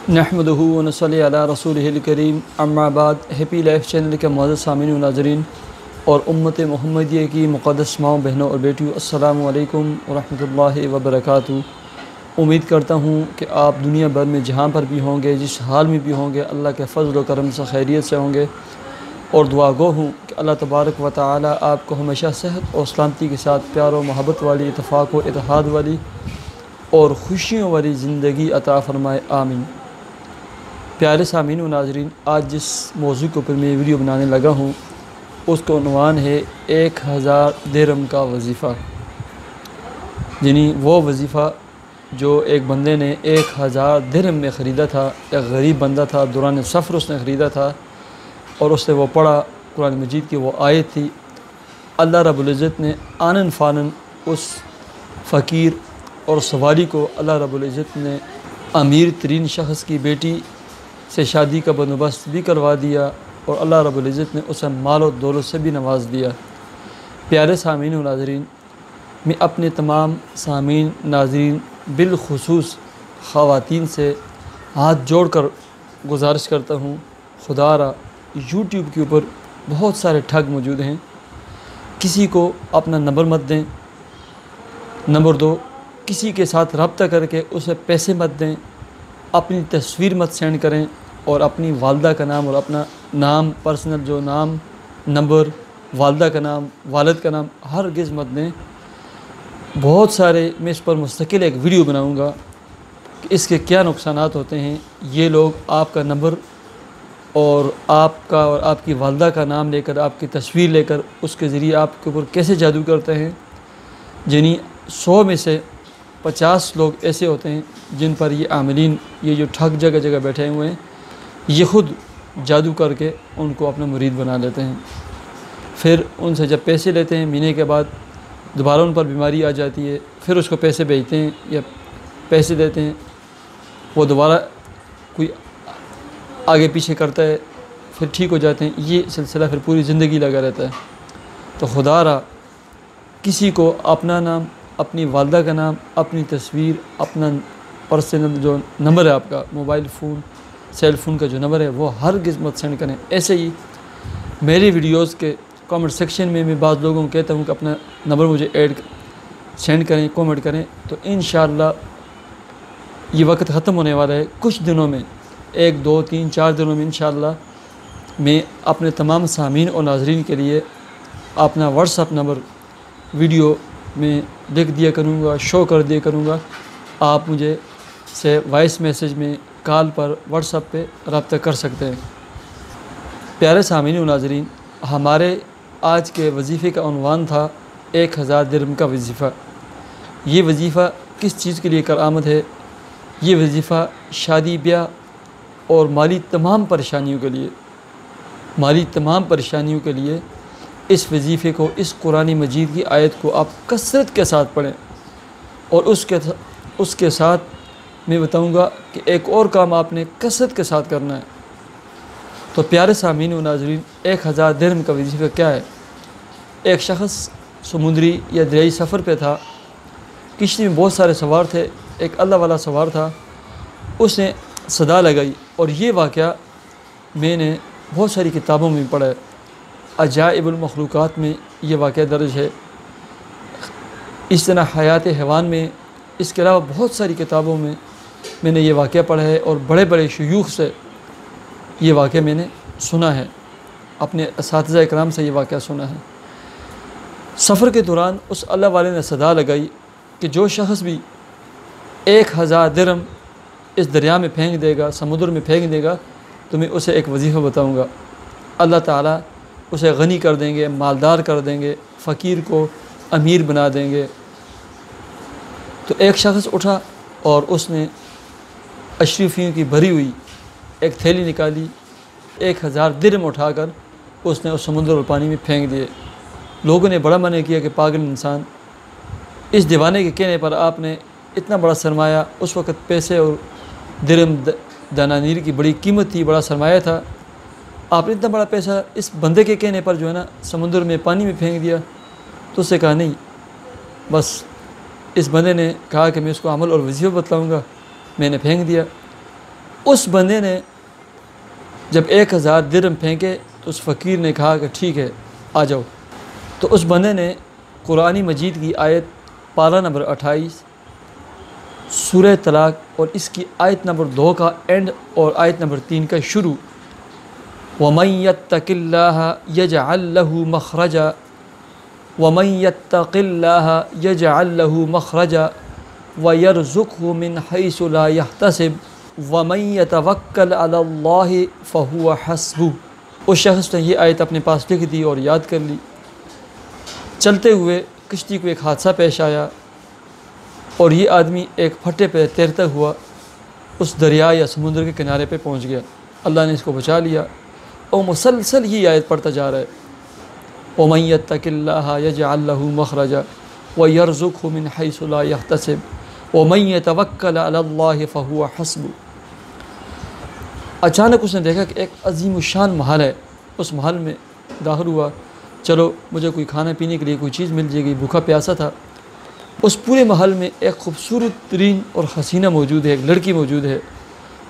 نحمدہ و نصلی علی رسولہ الکریم اما بعد۔ ہیپی لائف چینل کے معزز سامعین و ناظرین اور امت محمدیہ کی مقدس ماؤں بہنوں اور بیٹیوں، السلام علیکم ورحمۃ اللہ وبرکاتہ۔ امید کرتا ہوں کہ آپ دنیا بھر میں جہاں پر بھی ہوں گے، جس حال میں بھی ہوں گے، اللہ کے فضل و کرم سے خیریت سے ہوں گے، اور دعا گو ہوں کہ اللہ تبارک و تعالی آپ کو ہمیشہ صحت اور سلامتی کے ساتھ پیار و محبت والی، اتفاق و اتحاد والی اور خوشیوں والی زندگی عطا فرمائے، آمین۔ پیارے سامعین و ناظرین، آج جس موضوع کے اوپر میں ویڈیو بنانے لگا ہوں اس کا عنوان ہے 1000 درہم کا وظیفہ، یعنی وہ وظیفہ جو ایک بندے نے 1000 درہم میں خریدا تھا۔ ایک غریب بندہ تھا، دوران سفر اس نے خریدا تھا اور اس نے وہ پڑھا، قرآن مجید کی وہ آیت تھی۔ اللہ رب العزت نے آنن فانن اس فقیر اور سوالی کو اللہ رب العزت نے امیر ترین شخص کی بیٹی سے شادی کا بندوبست بھی کروا دیا، اور اللہ رب العزت نے اسے مال و دولت سے بھی نواز دیا۔ پیارے سامعین و ناظرین، میں اپنے تمام سامعین ناظرین بالخصوص خواتین سے ہاتھ جوڑ کر گزارش کرتا ہوں، خدا را یوٹیوب کے اوپر بہت سارے ٹھگ موجود ہیں، کسی کو اپنا نمبر مت دیں۔ نمبر 2، کسی کے ساتھ رابطہ کر کے اسے پیسے مت دیں، اپنی تصویر مت سینڈ کریں، اور اپنی والدہ کا نام اور اپنا نام، پرسنل جو نام، نمبر، والدہ کا نام، والد کا نام ہرگز مت دیں۔ بہت سارے، میں اس پر مستقل ایک ویڈیو بناؤں گا کہ اس کے کیا نقصانات ہوتے ہیں۔ یہ لوگ آپ کا نمبر اور آپ کا اور آپ کی والدہ کا نام لے کر، آپ کی تصویر لے کر اس کے ذریعے آپ کے اوپر کیسے جادو کرتے ہیں، یعنی 100 میں سے 50 لوگ ایسے ہوتے ہیں جن پر یہ عاملین، یہ جو ٹھگ جگہ جگہ بیٹھے ہوئے ہیں، یہ خود جادو کر کے ان کو اپنا مرید بنا لیتے ہیں۔ پھر ان سے جب پیسے لیتے ہیں، مہینے کے بعد دوبارہ ان پر بیماری آ جاتی ہے، پھر اس کو پیسے بھیجتے ہیں یا پیسے دیتے ہیں، وہ دوبارہ کوئی آگے پیچھے کرتا ہے، پھر ٹھیک ہو جاتے ہیں۔ یہ سلسلہ پھر پوری زندگی لگا رہتا ہے۔ تو خدا را کسی کو اپنا نام، اپنی والدہ کا نام، اپنی تصویر، اپنا پرسنل جو نمبر ہے آپ کا موبائل فون، سیل فون کا جو نمبر ہے، وہ ہرگز مت سینڈ کریں۔ ایسے ہی میری ویڈیوز کے کامنٹ سیکشن میں بعض لوگوں کو کہتا ہوں کہ اپنا نمبر مجھے سینڈ کریں، کامنٹ کریں، تو انشاءاللہ یہ وقت ختم ہونے والا ہے۔ کچھ دنوں میں، 1 2 3 4 دنوں میں انشاءاللہ میں اپنے تمام سامعین اور ناظرین کے لیے اپنا واٹس ایپ نمبر ویڈیو میں لکھ دیا کروں گا، شو کر دیا کروں گا۔ آپ مجھے سے وائس میسیج میں، کال پر، واٹس ایپ پہ رابطہ کر سکتے ہیں۔ پیارے سامعین و ناظرین، ہمارے آج کے وظیفے کا عنوان تھا 1000 درہم کا وظیفہ۔ یہ وظیفہ کس چیز کے لیے کارآمد ہے؟ یہ وظیفہ شادی بیاہ اور مالی تمام پریشانیوں کے لیے، اس وظیفے کو، اس قرآن مجید کی آیت کو آپ کثرت کے ساتھ پڑھیں، اور اس کے ساتھ میں بتاؤں گا کہ ایک اور کام آپ نے کثرت کے ساتھ کرنا ہے۔ تو پیارے سامعین و ناظرین، 1000 درہم کا وظیفہ کیا ہے؟ ایک شخص سمندری یا دریائی سفر پہ تھا، کشتی میں بہت سارے سوار تھے، ایک اللہ والا سوار تھا، اس نے صدا لگائی، اور یہ واقعہ میں نے بہت ساری کتابوں میں پڑھا ہے، عجائب المخلوقات میں یہ واقعہ درج ہے، اس طرح حیات حیوان میں، اس کے علاوہ بہت ساری کتابوں میں نے یہ واقعہ پڑھا ہے، اور بڑے بڑے شیوخ سے یہ واقعہ میں نے سنا ہے، اپنے اساتذہ اکرام سے یہ واقعہ سنا ہے۔ سفر کے دوران اس اللہ والے نے صدا لگائی کہ جو شخص بھی 1000 درہم اس دریا میں پھینک دے گا، سمندر میں پھینک دے گا، تو میں اسے ایک وظیفہ بتاؤں گا، اللہ تعالیٰ اسے غنی کر دیں گے، مالدار کر دیں گے، فقیر کو امیر بنا دیں گے۔ تو ایک شخص اٹھا اور اس نے اشرفیوں کی بھری ہوئی ایک تھیلی نکالی، 1000 درہم اٹھا کر اس نے اس سمندر اور پانی میں پھینک دیے۔ لوگوں نے بڑا منع کیا کہ پاگل انسان، اس دیوانے کے کہنے پر آپ نے اتنا بڑا سرمایہ، اس وقت پیسے اور درہم دنانیر کی بڑی قیمت تھی، بڑا سرمایہ تھا، آپ نے اتنا بڑا پیسہ اس بندے کے کہنے پر جو ہے نا سمندر میں، پانی میں پھینک دیا۔ تو اس سے کہا نہیں، بس اس بندے نے کہا کہ میں اس کو عمل اور وظیفہ بتلاؤں گا، میں نے پھینک دیا۔ اس بندے نے جب 1000 درہم پھینکے تو اس فقیر نے کہا کہ ٹھیک ہے آ جاؤ. تو اس بندے نے قرآن مجید کی آیت پارہ نمبر 28 سورہ طلاق اور اس کی آیت نمبر 2 کا اینڈ اور آیت نمبر 3 کا شروع وَمَن يَتَّقِ اللَّهَ يَجْعَل لَّهُ مَخْرَجًا وَمَن يَتَّقِ اللَّهَ يَجْعَل لَّهُ مَخْرَجًا وَيَرْزُقْهُ مِنْ حَيْثُ لَا يَحْتَسِبُ وَمَن يَتَوَكَّلْ عَلَى اللَّهِ فَهُوَ حَسْبُهُ. اس شخص نے یہ آیت اپنے پاس لکھ دی اور یاد کر لی. چلتے ہوئے کشتی کو ایک حادثہ پیش آیا اور یہ آدمی ایک پھٹے پہ تیرتا ہوا اس دریا یا سمندر کے کنارے پہ پہنچ گیا. اللہ نے اس کو بچا لیا اور مسلسل ہی آیت پڑھتا جا رہا ہے وَمَن يَتَّقِ اللَّهَ يَجْعَل لَّهُ مَخْرَجًا وَيَرْزُقْهُ مِنْ حَيْثُ لَا يَحْتَسِبُ وَمَن يَتَوَكَّلْ عَلَى اللَّهِ فَهُوَ حَسْبُهُ. اچانک اس نے دیکھا کہ ایک عظیم الشان محل ہے. اس محل میں داخل ہوا. چلو مجھے کوئی کھانا پینے کے لیے کوئی چیز مل جائے گی, بھوکا پیاسا تھا. اس پورے محل میں ایک خوبصورت ترین اور حسینہ موجود ہے, ایک لڑکی موجود ہے.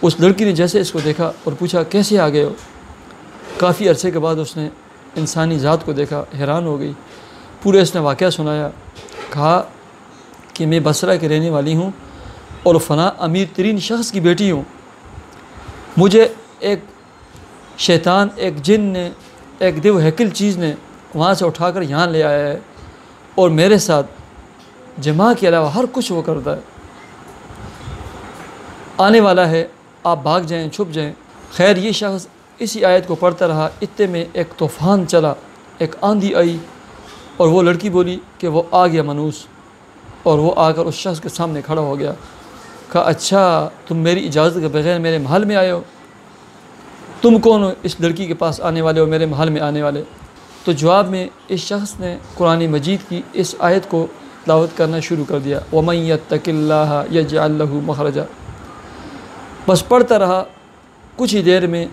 اس لڑکی نے جیسے اس کو دیکھا اور پوچھا کیسے آ گئے ہو. کافی عرصے کے بعد اس نے انسانی ذات کو دیکھا, حیران ہو گئی. پورے اس نے واقعہ سنایا. کہا کہ میں بصرہ کے رہنے والی ہوں اور فلاں امیر ترین شخص کی بیٹی ہوں. مجھے ایک شیطان, ایک جن نے, ایک دیو ہیکل چیز نے وہاں سے اٹھا کر یہاں لے آیا ہے اور میرے ساتھ جماع کے علاوہ ہر کچھ وہ کرتا ہے. آنے والا ہے, آپ بھاگ جائیں, چھپ جائیں. خیر یہ شخص اسی آیت کو پڑھتا رہا. اتنے میں ایک طوفان چلا, ایک آندھی آئی اور وہ لڑکی بولی کہ وہ آ گیا منوس, اور وہ آ کر اس شخص کے سامنے کھڑا ہو گیا. کہا اچھا تم میری اجازت کے بغیر میرے محل میں آئے ہو, تم کون ہو اس لڑکی کے پاس آنے والے ہو, میرے محل میں آنے والے. تو جواب میں اس شخص نے قرآن مجید کی اس آیت کو تلاوت کرنا شروع کر دیا وَمَن يَتَّقِ اللَّهَ يَجْعَل لَّهُ مَخْرَجًا. بس پڑھتا رہا. کچھ ہی دیر میں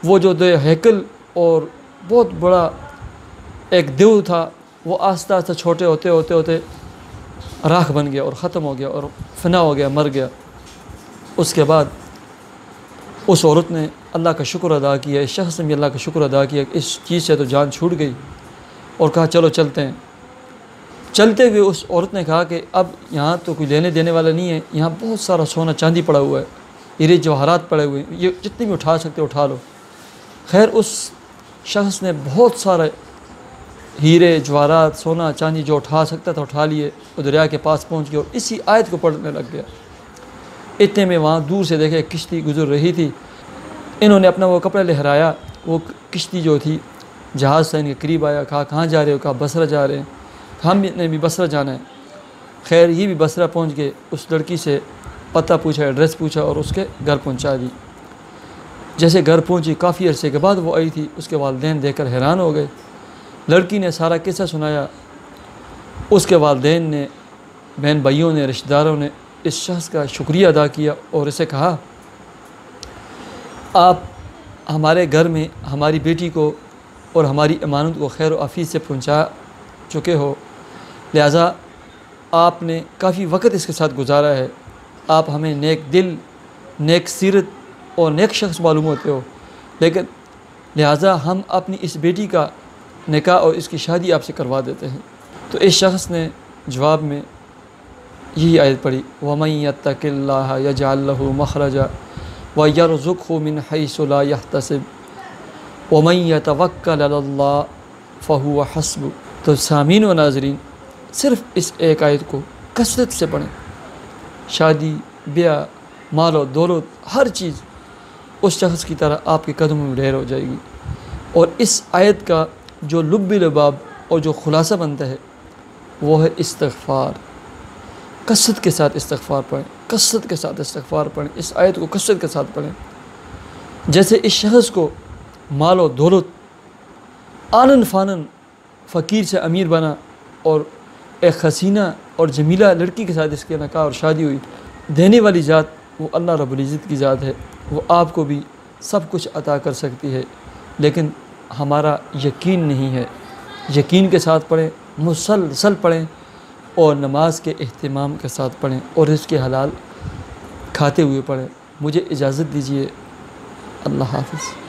وہ جو ہیکل اور بہت بڑا ایک دیو تھا وہ آہستہ آہستہ چھوٹے ہوتے ہوتے ہوتے راکھ بن گیا اور ختم ہو گیا اور فنا ہو گیا, مر گیا. اس کے بعد اس عورت نے اللہ کا شکر ادا کیا, اس شخص نے بھی اللہ کا شکر ادا کیا کہ اس چیز سے تو جان چھوٹ گئی, اور کہا چلو چلتے ہیں. چلتے ہوئے اس عورت نے کہا کہ اب یہاں تو کوئی لینے دینے والا نہیں ہے, یہاں بہت سارا سونا چاندی پڑا ہوا ہے, ہیرے جواہرات پڑے ہوئے ہیں, یہ جتنے بھی اٹھا سکتے اٹھا لو. خیر اس شخص نے بہت سارے ہیرے جواہرات سونا چاندی جو اٹھا سکتا تھا اٹھا لیے, وہ دریا کے پاس پہنچ گیا اور اسی آیت کو پڑھنے لگ گیا. اتنے میں وہاں دور سے دیکھے کشتی گزر رہی تھی. انہوں نے اپنا وہ کپڑا لہرایا, وہ کشتی جو تھی جہاز سے ان کے قریب آیا. کہا کہاں جا رہے ہو؟ کہا بصرہ جا رہے ہیں. ہم نے بھی بصرہ جانا ہے. خیر یہ بھی بصرہ پہنچ گئے. اس لڑکی سے پتہ پوچھا, ایڈریس پوچھا اور اس کے گھر پہنچا دی. جیسے گھر پہنچی کافی عرصے کے بعد وہ آئی تھی. اس کے والدین دیکھ کر حیران ہو گئے. لڑکی نے سارا قصہ سنایا. اس کے والدین نے, بہن بھائیوں نے, رشتہ داروں نے اس شخص کا شکریہ ادا کیا اور اسے کہا آپ ہمارے گھر میں ہماری بیٹی کو اور ہماری امانت کو خیر و عافیت سے پہنچا چکے ہو, لہٰذا آپ نے کافی وقت اس کے ساتھ گزارا ہے. آپ ہمیں نیک دل, نیک سیرت اور نیک شخص معلوم ہوتے ہو, لیکن لہٰذا ہم اپنی اس بیٹی کا نکاح اور اس کی شادی آپ سے کروا دیتے ہیں. تو اس شخص نے جواب میں یہی آیت پڑھی وَمَن يَتَّقِ اللَّهَ يَجْعَل لَّهُ مَخْرَجًا وَيَرْزُقْهُ مِنْ حَيْثُ لَا يَحْتَسِبُ وَمَن يَتَوَكَّلْ عَلَى اللَّهِ فَهُوَ حَسْبُهُ. تو سامعین و ناظرین صرف اس ایک آیت کو کثرت سے پڑھیں. شادی, بیاہ, مال و دولت, ہر چیز اس شخص کی طرح آپ کے قدموں میں ڈھیر ہو جائے گی. اور اس آیت کا جو لب لباب اور جو خلاصہ بنتا ہے وہ ہے استغفار. کثرت کے ساتھ استغفار پڑھیں, کثرت کے ساتھ استغفار پڑھیں. اس آیت کو کثرت کے ساتھ پڑھیں. جیسے اس شخص کو مال و دولت آنن فانن فقیر سے امیر بنا اور ایک حسینہ اور جمیلہ لڑکی کے ساتھ اس کے نکاح اور شادی ہوئی. دینے والی ذات وہ اللہ رب العزت کی ذات ہے. وہ آپ کو بھی سب کچھ عطا کر سکتی ہے, لیکن ہمارا یقین نہیں ہے. یقین کے ساتھ پڑھیں, مسلسل پڑھیں اور نماز کے اہتمام کے ساتھ پڑھیں اور اس کے حلال کھاتے ہوئے پڑھیں. مجھے اجازت دیجیے۔ اللہ حافظ۔